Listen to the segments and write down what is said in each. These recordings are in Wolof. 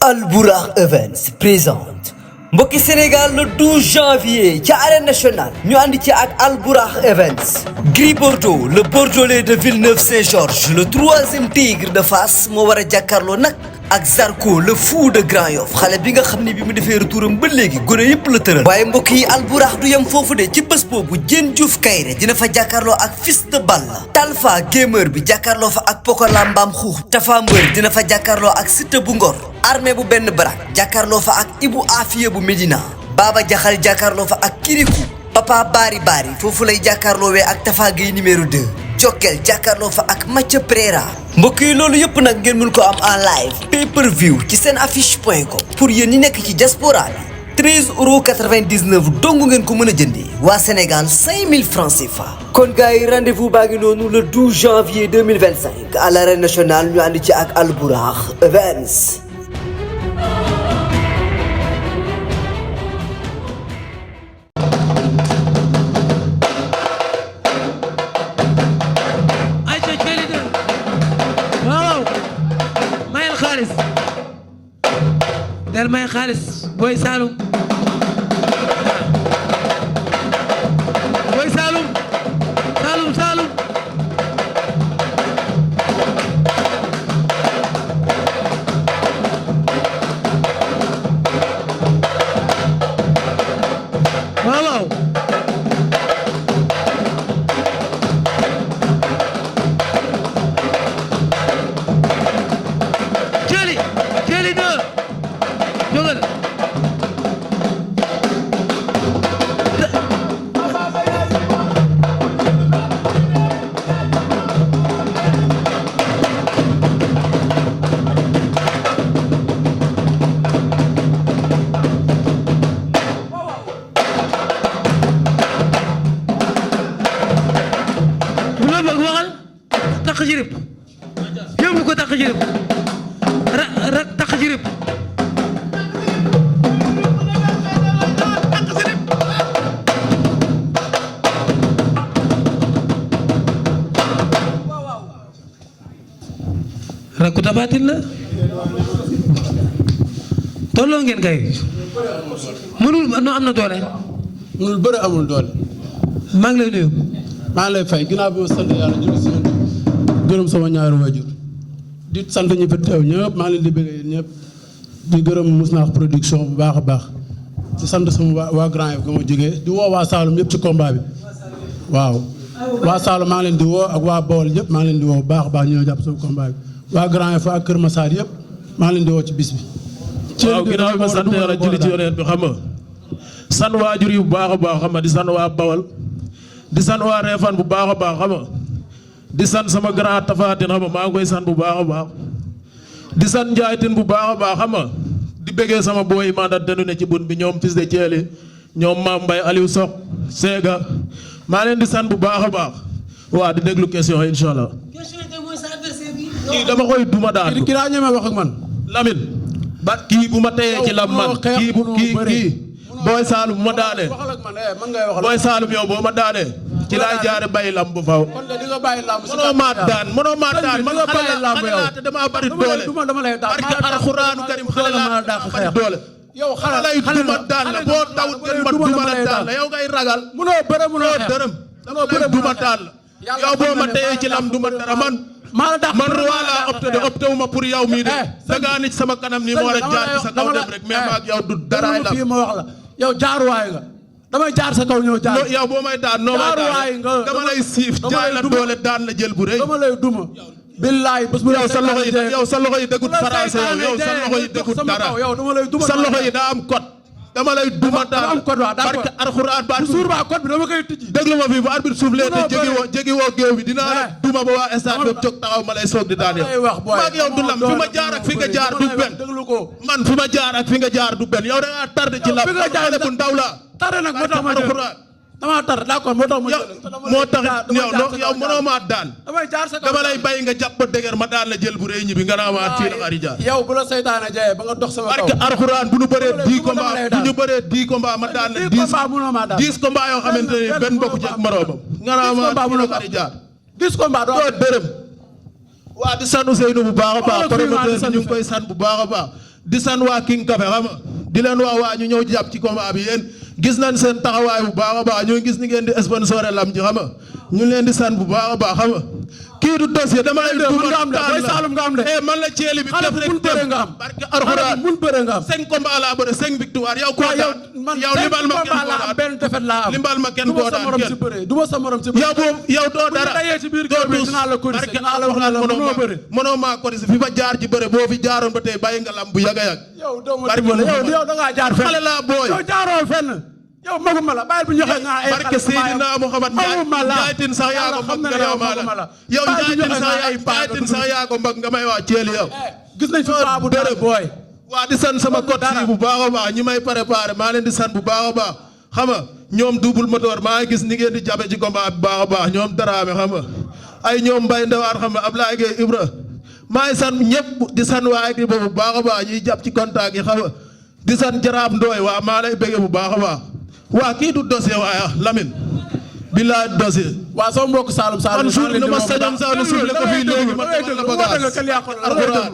Albourakh Events présente mbokki Sénégal le 12 janvier ci arène nationale ñu ànd ci ak Albourakh Events. Gris Bordeaux le Bordelais de Villeneuve-Saint-Georges le troisième tigre de Fass moo war a jàkkaarloo nag ak Zarko le fou de Grand Yoff xale bi nga xam ne bi mu defee retouram ba léegi gone yëpp la tëral. waaye mbokk yi Albourakh du yem foofu de ci bés boobu Diène Diouf Kaïré dina fa jàkkaarloo ak Fils de Balla. Talfa gamer bi jàkkaarloo fa ak Pokola Mbaam Xuux. Tafa Mbër dina fa jàkkaarloo ak Siteu bu Ngor. Armée bu benn barak jàkkaarloo fa ak Ibou Afia bu Médina. Baba Jaxal jàkkaarloo fa ak Kirikou. Papa Bari Bari foofu lay jàkkaarloowee ak Tafa Gueye numéro 2. Jokkel jàkkaarloo fa ak Mathia Préra. mbokk yi loolu yëpp nag ngeen mun ko am en live pay per view ci seen affiche.com pour yéen ñi nekk ci diaspora bi 13,99€ dong ngeen ko mën a jëndee waa Sénégal 5000 francs CFA. kon gars yi rendez-vous baa ngi noonu le 12 janvier 2025 à l'arène nationale ñu ànd ci ak Albourakh Events. del may xaalis Boye Saloum Boye Saloum Saloum Saloum waaw waaw THIÉLI2 jógal bu la bëgg waxal takk jirib yóbbu ko takk jirib rak takk jirib rakku tabatin la tolloo ngeen kay mënul no am na doole mënul bëre amul doole. maa ngi lay nuyu. maa ngi lay fay ginnaaw bi ma sant yàlla julli si gërëm sama ñaari waajur di sant ñi fi teew ñëpp maa ngi leen di bëggee yéen ñëpp di gërëm Mousnakh production bu baax a baax di sant sama waa Grand Yoff ga ma jógee di woo waa Saloum yëpp ci combat bi waaw waa Saloum maa ngi leen di woo ak waa Bawol yëpp maa ngi leen di woo bu baax a baax ñoo jàpp sama combat bi waa Grand Yoff ak Kër Massar yëpp maa ngi leen di woo ci bis bi. waaw ginnaaw bi ma sant yàlla julli ci yonent bi xam nga san waajur yi bu baax a baax xam nga di san waa Bawol di san waa Réfane bu baax a baax xam nga di san sama grand Tafatin xam nga maa ngi koy san bu baax a baax di san njaaytin bu baax a baax xam nga di bëggee sama booy mandat denu ne ci bun bi ñoom fils de Thiéli ñoom Mame Mbaye Aliou Sok Sega maa leen di san bu baax a baax waa di déglu question yi incha allah. kii dama koy duma daan kii daa ñeme wax ak man. Lamine ba kii bu ma teyee ci lam man kii Boye Saloum bu ma daanee Boye Saloum yow boo ma daanee ci laay jaare bàyyi lamb bu faw mënoo maa daan man xale laa te dama bari doole barke alxuraanu karim xale laa bari doole yow xale lay duma daan la boo daw gën ma duma la daan la yow ngay ragal mënoo bëre mënoo dërëm dama bëre duma daan la yow boo ma teyee ci lam duma dara man roi laa opté de opté wu ma pour yow mii de dangaa nit sama kanam nii moo war a jaar ci sa kaw dem rek mais maag yow du daraay la ma wax la yow jaaruwaay nga damay jaar sa kaw ñëw jaar yow boo may daan noo may daan dama lay siif jaay la doole daan la jël bu rëy dama lay duma billaay bés bu yow sa loxo yi dëggut français yow sa loxo yi dëggut dara sa loxo yi daa am code dama lay duma daan barke alxuraan ba suur ba code bi dama koy tijji déglu ma fii bu arbitre soufflé te jegi woo géew bi dinaa la duma ba waa stade bi jóg taxaw ma lay soog di daan yow maag yow du lam fi ma jaar ak fi nga jaar du benn man fi ma jaar ak fi nga jaar du benn yow da ngaa tardé ci lam xale bu ndaw la tardé nag moo tax ma alxuraan dama tar d'accord moo tax moo tax yow mënoo maa daan damay jaar sa kaw dama lay bàyyi nga jàpp dëgër ma daan la jël bu rëy ñi bi nga naa ma fii la xari jaar yow bu la seytaane jaye ba nga dox sama kaw barke alxuraan bu ñu bëree 10 combat bu ñu bëree 10 combat ma daan la 10 combat yoo xamante ni benn bokku ci ak moroomam nga naa ma fii la xari jaar 10 combat doo dërëm waa di sant Ousseynou bu baax a baax promoteur bi ñu ngi koy sant bu baax a baax di san waa King Café xam nga di leen waa ñu ñëw jàpp ci combat bi yéen gis nañ seen taxawaay bu baax a baax ñoo gis ni ngeen di sponsoré lam ji xam nga ñu leen di san bu baax a baax xam nga kii du dossier dama lay duma nga am de Boy Saloum nga am de man la ceeli bi def rek bëre nga am barke Alxuraan mun bëre nga am 5 combats la bëre 5 victoire yow ko yow limbal ma kenn ko daan benn défaite la am limbal ma kenn ko daan duma sa morom ci bëre yow doo dara dayé ci biir gër bi dina la ko dina la wax na la mëno bëre mëno ma ko fi ba jaar ci bëre boo fi jaaroon ba tey bàyyi nga lam bu yaga yag yow doo ma yow da nga jaar fenn xale la booy yow jaaroo fenn yow maguma la bàyyil bu ñu joxe nga ay barke Seydina Muhammad jaayitin sax yaa ko mag nga ma la yow jaayitin sax yaa ko mag nga may waa ceeli yow gis nañ fi paa bu dara booy waa di san sama coach yi bu baax a baax ñi may préparé maa leen di san bu baax a baax xam nga ñoom double moteur maa ngi gis ni ngeen di jabe ci combat bu baax a baax ñoom daraame xam nga ay ñoom mbay ndewaar xam nga Ablaye Gueye Ibra maa ngi san ñëpp di san waa équipe bu baax a baax ñuy jàpp ci contact yi xam nga di san jaraab ndooy waa maa lay bëgge bu baax a baax waa kii du dossier waaye Lamine billaay dossier waa sama mbokk Saloum man suuf na ma sañoon sax na suufle ko fii léegi ma defal la bagage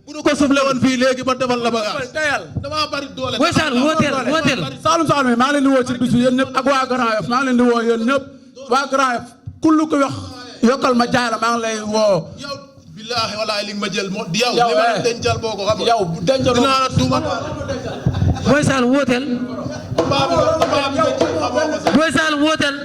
bu ko suufle woon fii léegi ma defal la bagage dama bari doole Boy Saloum wooteel Saloum maa ngi leen di woo ci bis bi yéen ñëpp ak waa Grand Yoff maa ngi leen di woo yéen ñëpp waa Grand Yoff kullu ko wax yokkal ma jaay la maa ngi lay woo yow billahi walaay li nga ma jël moo yow li ma dencal boo ko xam yow dencal dinaa la tuuma Boy Saloum wooteel Boy Saloum wooteel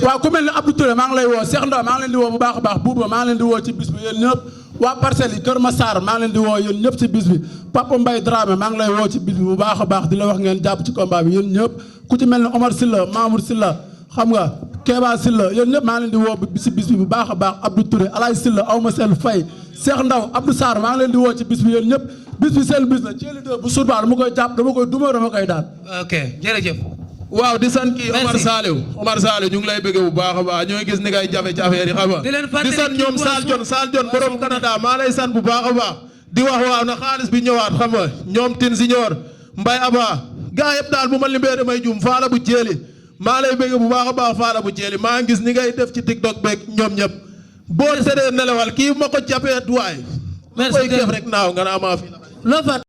waaw ku mel ni Abdou Touré maa ngi lay woo Cheikh Ndo maa ngi leen di woo bu baax a baax Bouba maa ngi leen di woo ci bis bi yéen ñëpp waa Parcelles yi Kër Massar maa ngi leen di woo yéen ñëpp ci bis bi Papa Mbaye Dramé maa ngi lay woo ci bis bi bu baax a baax di la wax ngeen jàpp ci combat bi yéen ñëpp ku ci mel ni Omar Silla Mamour Silla xam nga Kéba Silla yéen ñëpp maa ngi leen di woo ci bis bi bu baax a baax Abdou Touré Alaye Silla Awma Sel Faye Cheikh Ndaw Abdou Sarr maa ngi leen di woo ci bis bi yéen ñëpp bis bi seen bis la THIÉLI2 bu surba dama koy jàpp dama koy duma dama koy daan ok jërëjëf waaw di sant kii Omar Saliou ñu ngi lay bëgg bu baax a baax ñooy gis ni ngay jafe ci affaire yi xam nga di sant ñoom Sal Jon borom Canada maa lay sant bu baax a baax di wax waaw na xaalis bi ñëwaat xam nga ñoom Tine Signor Mbay Aba gaa yëpp daal bu ma limbee damay jum faala bu ceeli maa lay bëgg bu baax a baax faala bu ceeli maa ngi gis ni ngay def ci TikTok beeg ñoom ñëpp boo tëddee nelawal kii ma ko jàppee waay koy def rek naaw nga naa maa fi